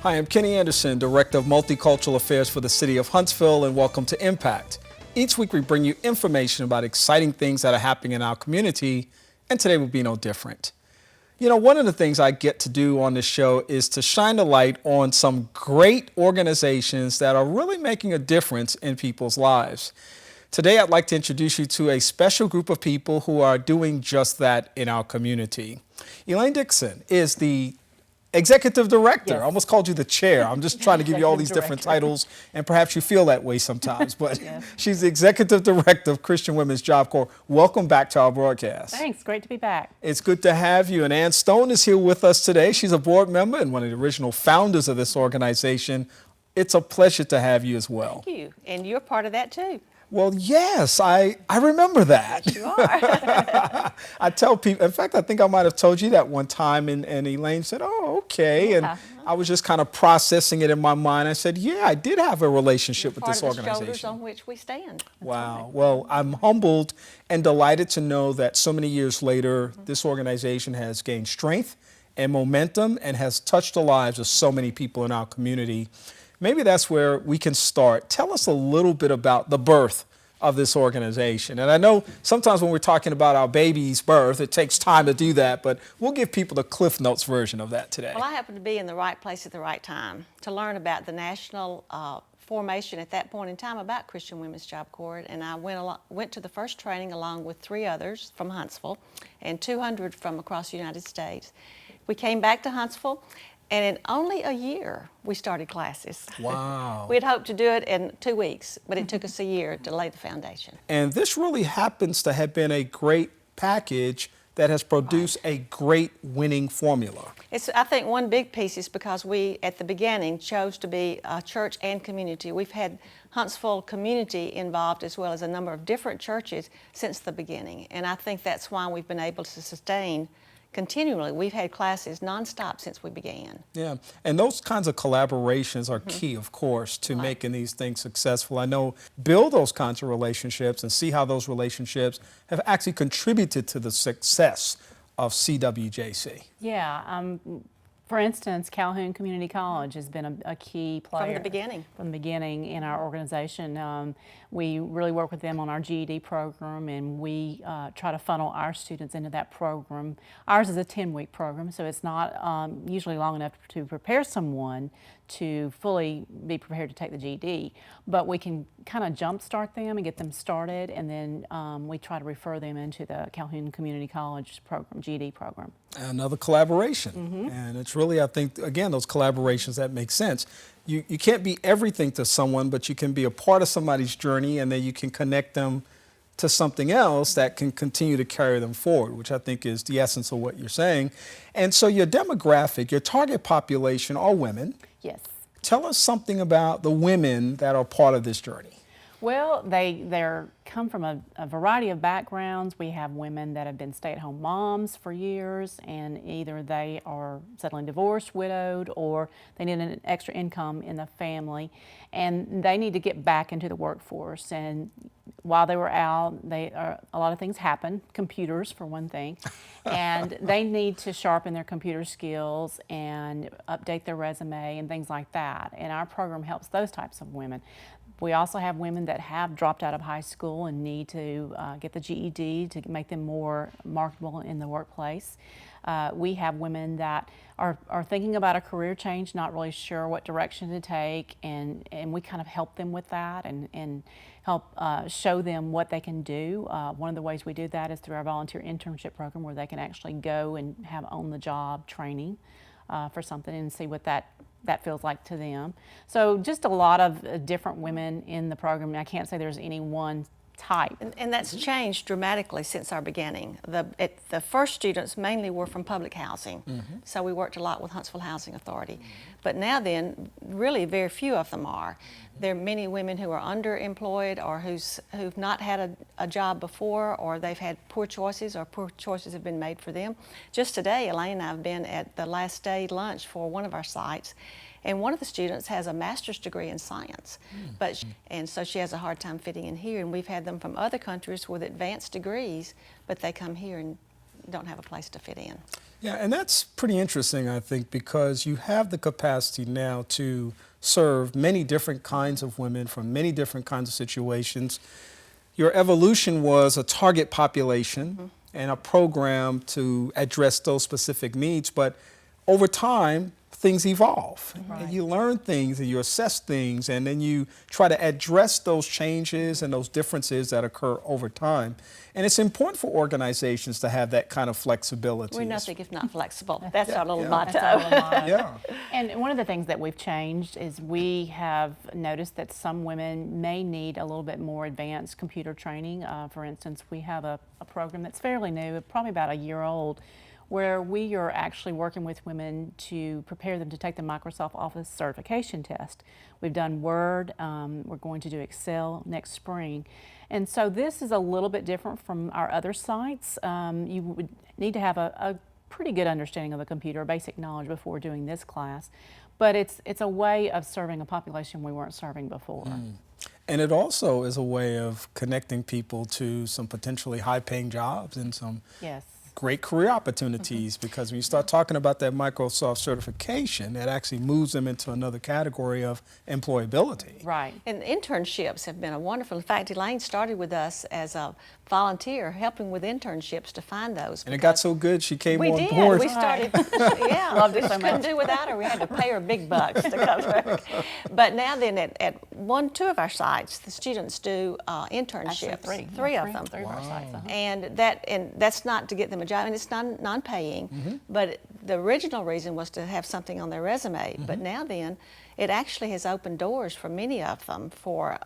Hi, I'm Kenny Anderson, Director of Multicultural Affairs for the City of Huntsville, and welcome to Impact. Each week we bring you information about exciting things that are happening in our community, and today will be no different. You know, one of the things I get to do on this show is to shine the light on some great organizations that are really making a difference in people's lives. Today I'd like to introduce you to a special group of people who are doing just that in our community. Elaine Dickson is the Executive Director. Yes. I almost called you the chair. I'm just trying to give you all these different titles, and perhaps you feel that way sometimes. But Yes. She's the Executive Director of Christian Women's Job Corps. Welcome back to our broadcast. Thanks. Great to be back. It's good to have you. And Ann Stone is here with us today. She's a board member and one of the original founders of this organization. It's a pleasure to have you as well. Thank you. And you're part of that too. Well, yes, I remember that. Yes, you are. I tell people, in fact, I think I might have told you that one time, and Elaine said, oh, okay. Yeah. And I was just kind of processing it in my mind. I said, yeah, I did have a relationship with this Part of the organization. shoulders on which we stand. Wow. right. Well, I'm humbled and delighted to know that so many years later, this organization has gained strength and momentum and has touched the lives of so many people in our community. Maybe that's where we can start. Tell us a little bit about the birth of this organization. And I know sometimes when we're talking about our baby's birth, it takes time to do that, but we'll give people the Cliff Notes version of that today. Well, I happened to be in the right place at the right time to learn about the national formation at that point in time about Christian Women's Job Corps, and I went to the first training along with 3 others from Huntsville and 200 from across the United States. We came back to Huntsville, and in only a year, we started classes. Wow. We had hoped to do it in 2 weeks, but it took us a year to lay the foundation. And this really happens to have been a great package that has produced a great winning formula. I think one big piece is because we, at the beginning, chose to be a church and community. We've had Huntsville community involved as well as a number of different churches since the beginning. And I think that's why we've been able to sustain continually. We've had classes nonstop since we began. Yeah, and those kinds of collaborations are key, of course, to making these things successful. I know build those kinds of relationships and see how those relationships have actually contributed to the success of CWJC. Yeah. For instance, Calhoun Community College has been a key player. From the beginning. From the beginning in our organization. We really work with them on our GED program, and we try to funnel our students into that program. Ours is a 10-week program, so it's not usually long enough to prepare someone to fully be prepared to take the GED, but we can kind of jumpstart them and get them started, and then we try to refer them into the Calhoun Community College program, GED program. Another collaboration, and it's really, I think, again, those collaborations that make sense. You can't be everything to someone, but you can be a part of somebody's journey, and then you can connect them to something else that can continue to carry them forward, which I think is the essence of what you're saying. And so your demographic, your target population are women. Yes. Tell us something about the women that are part of this journey. Well, they're come from a variety of backgrounds. We have women that have been stay-at-home moms for years, and either they are settling divorced, widowed, or they need an extra income in the family, and they need to get back into the workforce. And while they were out, a lot of things happen, computers for one thing, and they need to sharpen their computer skills and update their resume and things like that. And our program helps those types of women. We also have women that have dropped out of high school and need to get the GED to make them more marketable in the workplace. We have women that are thinking about a career change, not really sure what direction to take, and we kind of help them with that and help show them what they can do. One of the ways we do that is through our volunteer internship program, where they can actually go and have on-the-job training for something and see what that feels like to them. So just a lot of different women in the program. I can't say there's any one type. And that's changed dramatically since our beginning. The first students mainly were from public housing, so we worked a lot with Huntsville Housing Authority. But now then, really very few of them are. There are many women who are underemployed or who've not had a job before, or they've had poor choices, or poor choices have been made for them. Just today, Elaine and I have been at the last day lunch for one of our sites, and one of the students has a master's degree in science, and so she has a hard time fitting in here, and we've had them from other countries with advanced degrees, but they come here and don't have a place to fit in. Yeah, and that's pretty interesting, I think, because you have the capacity now to serve many different kinds of women from many different kinds of situations. Your evolution was a target population and a program to address those specific needs, but over time, things evolve. And you learn things and you assess things, and then you try to address those changes and those differences that occur over time. And it's important for organizations to have that kind of flexibility. We're nothing if not flexible. That's our little motto. That's our little motto. Yeah. And one of the things that we've changed is we have noticed that some women may need a little bit more advanced computer training. For instance, we have a program that's fairly new, probably about a year old, where we are actually working with women to prepare them to take the Microsoft Office certification test. We've done Word, we're going to do Excel next spring. And so this is a little bit different from our other sites. You would need to have a pretty good understanding of the computer, basic knowledge before doing this class. But it's a way of serving a population we weren't serving before. And it also is a way of connecting people to some potentially high-paying jobs and some great career opportunities, because when you start talking about that Microsoft certification, that actually moves them into another category of employability. Right. And internships have been a wonderful. In fact, Elaine started with us as a volunteer, helping with internships to find those. And it got so good, she came we on did. board. We started. Yeah, Loved it so we couldn't much. do without her. We had to pay her big bucks to come work. But now then, at two of our sites, the students do internships. Actually, three of them. Three of our sites. And that's not to get them a job, and it's non-paying. But the original reason was to have something on their resume. But now then, it actually has opened doors for many of them for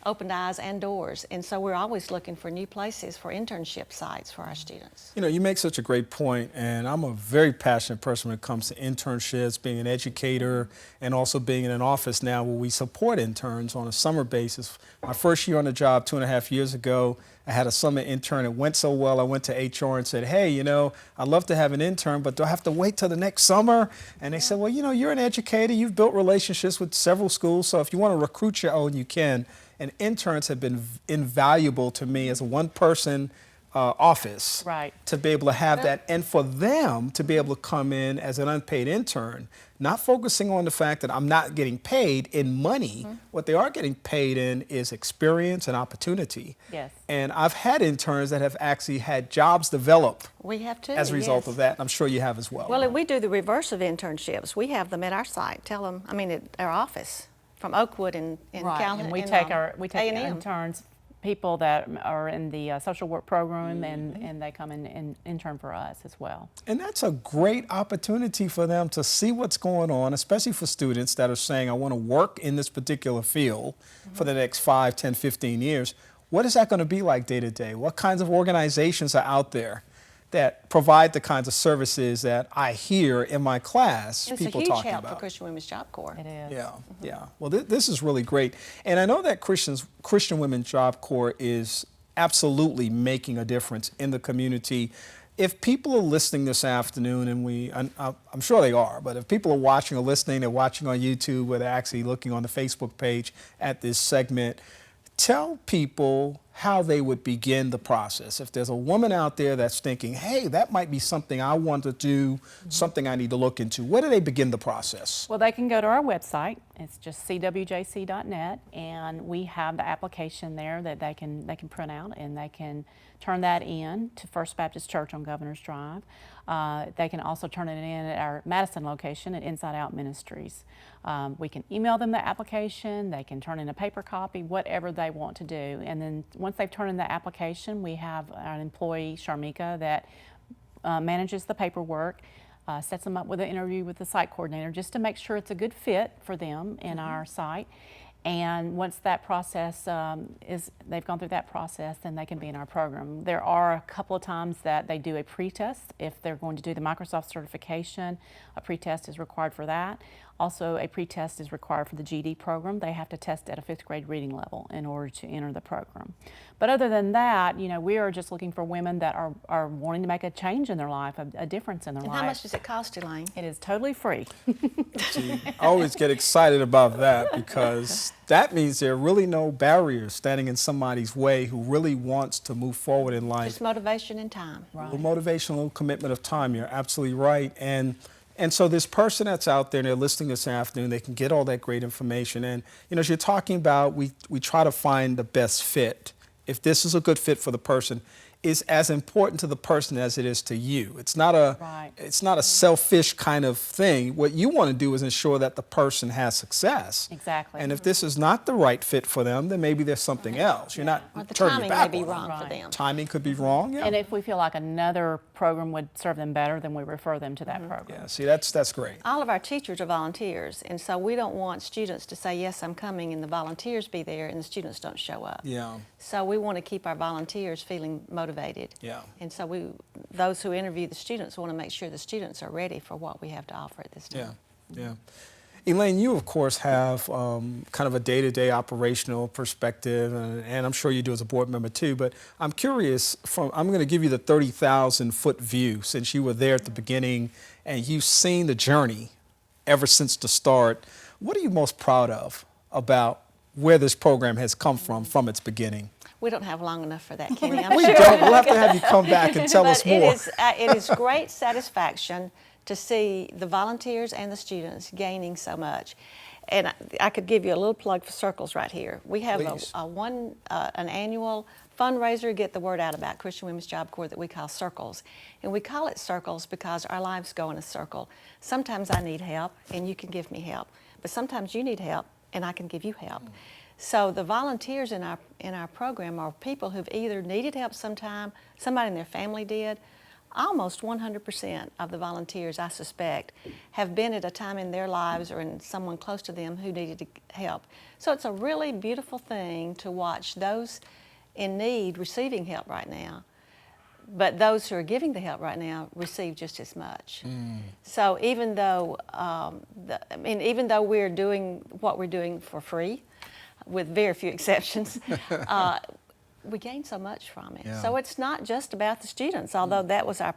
opened eyes and doors. And so we're always looking for new places for internship sites for our students. You know, you make such a great point, and I'm a very passionate person when it comes to internships, being an educator, and also being in an office now where we support interns on a summer basis. My first year on the job 2.5 years ago, I had a summer intern. It went so well, I went to HR and said, hey, you know, I'd love to have an intern, but do I have to wait till the next summer? And they said, well, you know, you're an educator. You've built relationships with several schools, so if you want to recruit your own, you can. And interns have been invaluable to me as a one-person office to be able to have that, and for them to be able to come in as an unpaid intern, not focusing on the fact that I'm not getting paid in money. What they are getting paid in is experience and opportunity. Yes. And I've had interns that have actually had jobs develop We have too, as a result of that, and I'm sure you have as well. Well, and we do the reverse of internships. We have them at our site. Tell them, I mean, at our office from Oakwood and Calhoun. And we take interns, people that are in the social work program, and they come in and intern for us as well. And that's a great opportunity for them to see what's going on, especially for students that are saying, I want to work in this particular field for the next 5, 10, 15 years. What is that going to be like day to day? What kinds of organizations are out there that provide the kinds of services that I hear in my class people talking about? It's a huge help for Christian Women's Job Corps. It is. Yeah, yeah. Well, this is really great. And I know that Christian Women's Job Corps is absolutely making a difference in the community. If people are listening this afternoon, and I'm sure they are, but if people are watching or listening, they're watching on YouTube, or they're actually looking on the Facebook page at this segment, tell people how they would begin the process. If there's a woman out there that's thinking, hey, that might be something I want to do, something I need to look into, where do they begin the process? Well, they can go to our website. It's just cwjc.net, and we have the application there that they can print out, and they can turn that in to First Baptist Church on Governor's Drive. They can also turn it in at our Madison location at Inside Out Ministries. We can email them the application, they can turn in a paper copy, whatever they want to do. And then once they've turned in the application, we have an employee, Sharmika, that manages the paperwork, sets them up with an interview with the site coordinator just to make sure it's a good fit for them in our site. And once that process they've gone through that process, then they can be in our program. There are a couple of times that they do a pre-test. If they're going to do the Microsoft certification, a pre-test is required for that. Also, a pre-test is required for the GED program. They have to test at a 5th grade reading level in order to enter the program. But other than that, you know, we are just looking for women that are wanting to make a change in their life, a difference in their life. And how much does it cost, Elaine? It is totally free. See, I always get excited about that because that means there are really no barriers standing in somebody's way who really wants to move forward in life. Just motivation and time. A little motivation, a little commitment of time. You're absolutely right. And so this person that's out there and they're listening this afternoon, they can get all that great information. And, you know, as you're talking about, we try to find the best fit. If this is a good fit for the person, is as important to the person as it is to you. It's not a selfish kind of thing. What you want to do is ensure that the person has success. Exactly. And if this is not the right fit for them, then maybe there's something else. You're not Or the turning timing your may back be on them. wrong for them. Timing could be wrong. Yeah. And if we feel like another program would serve them better, then we refer them to that program. Yeah. See, that's great. All of our teachers are volunteers, and so we don't want students to say, yes, I'm coming, and the volunteers be there, and the students don't show up. Yeah. So we want to keep our volunteers feeling motivated. Yeah. And so those who interview the students want to make sure the students are ready for what we have to offer at this time. Yeah. Elaine, you of course have kind of a day-to-day operational perspective, and I'm sure you do as a board member too, but I'm curious, I'm going to give you the 30,000-foot view since you were there at the beginning and you've seen the journey ever since the start. What are you most proud of about where this program has come from its beginning? We don't have long enough for that, Kenny. I'm We sure. don't. We'll have to have you come back and tell us But more. it is great satisfaction to see the volunteers and the students gaining so much. And I could give you a little plug for Circles right here. We have an annual fundraiser, get the word out about Christian Women's Job Corps that we call Circles. And we call it Circles because our lives go in a circle. Sometimes I need help and you can give me help. But sometimes you need help and I can give you help. So the volunteers in our program are people who've either needed help sometime, somebody in their family did. Almost 100% of the volunteers, I suspect, have been at a time in their lives or in someone close to them who needed help. So it's a really beautiful thing to watch those in need receiving help right now, but those who are giving the help right now receive just as much. So even though, even though we're doing what we're doing for free, with very few exceptions, we gain so much from it. Yeah. So it's not just about the students, although that was our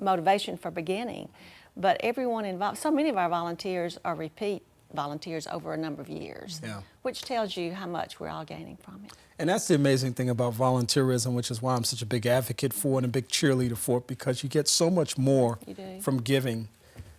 motivation for beginning, but everyone involved. So many of our volunteers are repeat volunteers over a number of years, which tells you how much we're all gaining from it. And that's the amazing thing about volunteerism, which is why I'm such a big advocate for it and a big cheerleader for it, because you get so much more from giving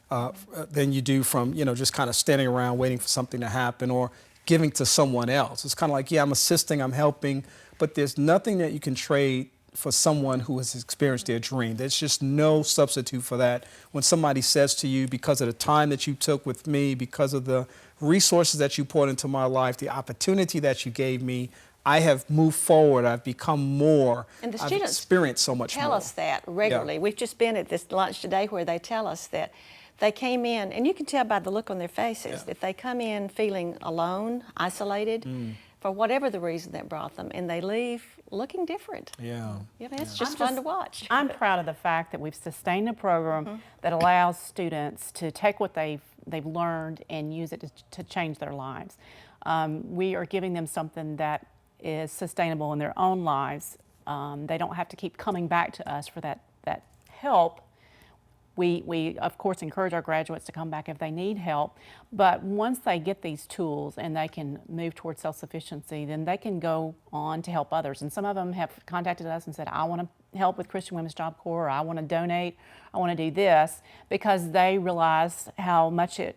than you do from, just kind of standing around waiting for something to happen or giving to someone else. It's kind of like, I'm assisting, I'm helping, but there's nothing that you can trade for someone who has experienced their dream. There's just no substitute for that. When somebody says to you, because of the time that you took with me, because of the resources that you poured into my life, the opportunity that you gave me, I have moved forward, I've become more, And the I've students experienced so much more. tell us that regularly. We've just been at this lunch today where they tell us that they came in, and you can tell by the look on their faces, that they come in feeling alone, isolated, for whatever the reason that brought them, and they leave looking different. It's just fun to watch. I'm proud of the fact that we've sustained a program that allows students to take what they've learned and use it to change their lives. We are giving them something that is sustainable in their own lives. They don't have to keep coming back to us for that help. We of course encourage our graduates to come back if they need help, but once they get these tools and they can move towards self-sufficiency, then they can go on to help others. And some of them have contacted us and said, I want to help with Christian Women's Job Corps, or I want to donate, I want to do this, because they realize how much it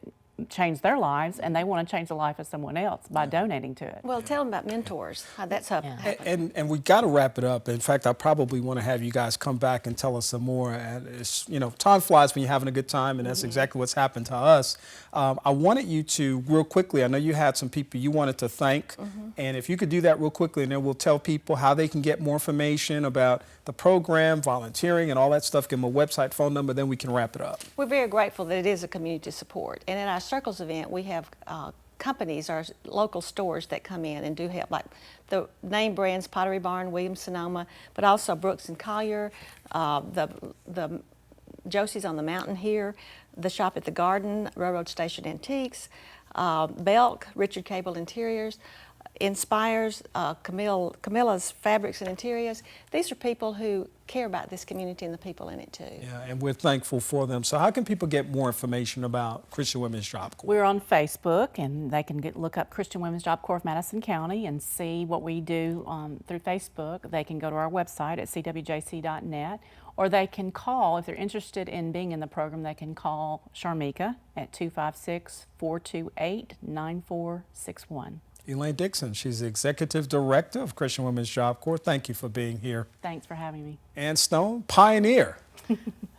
changed their lives and they want to change the life of someone else by donating to it. Well, tell them about mentors, how that's happened. And we got to wrap it up. In fact, I probably want to have you guys come back and tell us some more. And it's, time flies when you're having a good time, and that's exactly what's happened to us. I wanted you to, real quickly, I know you had some people you wanted to thank, and if you could do that real quickly, and then we'll tell people how they can get more information about the program, volunteering, and all that stuff. Give them a website, phone number, then we can wrap it up. We're very grateful that it is a community support. And at our Circles event, we have companies, our local stores that come in and do help, like the name brands, Pottery Barn, Williams-Sonoma, but also Brooks and Collier, the Josie's on the Mountain here, the Shop at the Garden, Railroad Station Antiques, Belk, Richard Cable Interiors, Inspires, Camilla's Fabrics and Interiors. These are people who care about this community and the people in it too. Yeah, and we're thankful for them. So how can people get more information about Christian Women's Job Corps? We're on Facebook, and they can look up Christian Women's Job Corps of Madison County and see what we do through Facebook. They can go to our website at cwjc.net, or they can call, if they're interested in being in the program, they can call Sharmika at 256-428-9461. Elaine Dickson, she's the Executive Director of Christian Women's Job Corps. Thank you for being here. Thanks for having me. Ann Stone, pioneer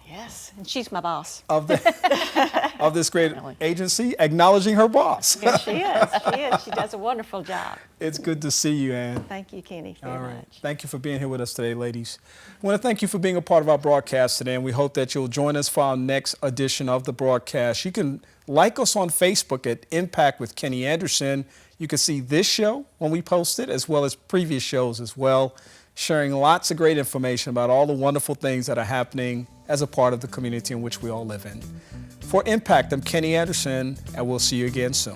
Yes, and she's my boss. of this great agency, acknowledging her boss. Yes, she is. She is. She does a wonderful job. It's good to see you, Ann. Thank you, Kenny, very All right. much. Thank you for being here with us today, ladies. I want to thank you for being a part of our broadcast today, and we hope that you'll join us for our next edition of the broadcast. You can like us on Facebook at Impact with Kenny Anderson. You can see this show when we post it, as well as previous shows as well, sharing lots of great information about all the wonderful things that are happening as a part of the community in which we all live in. For Impact, I'm Kenny Anderson, and we'll see you again soon.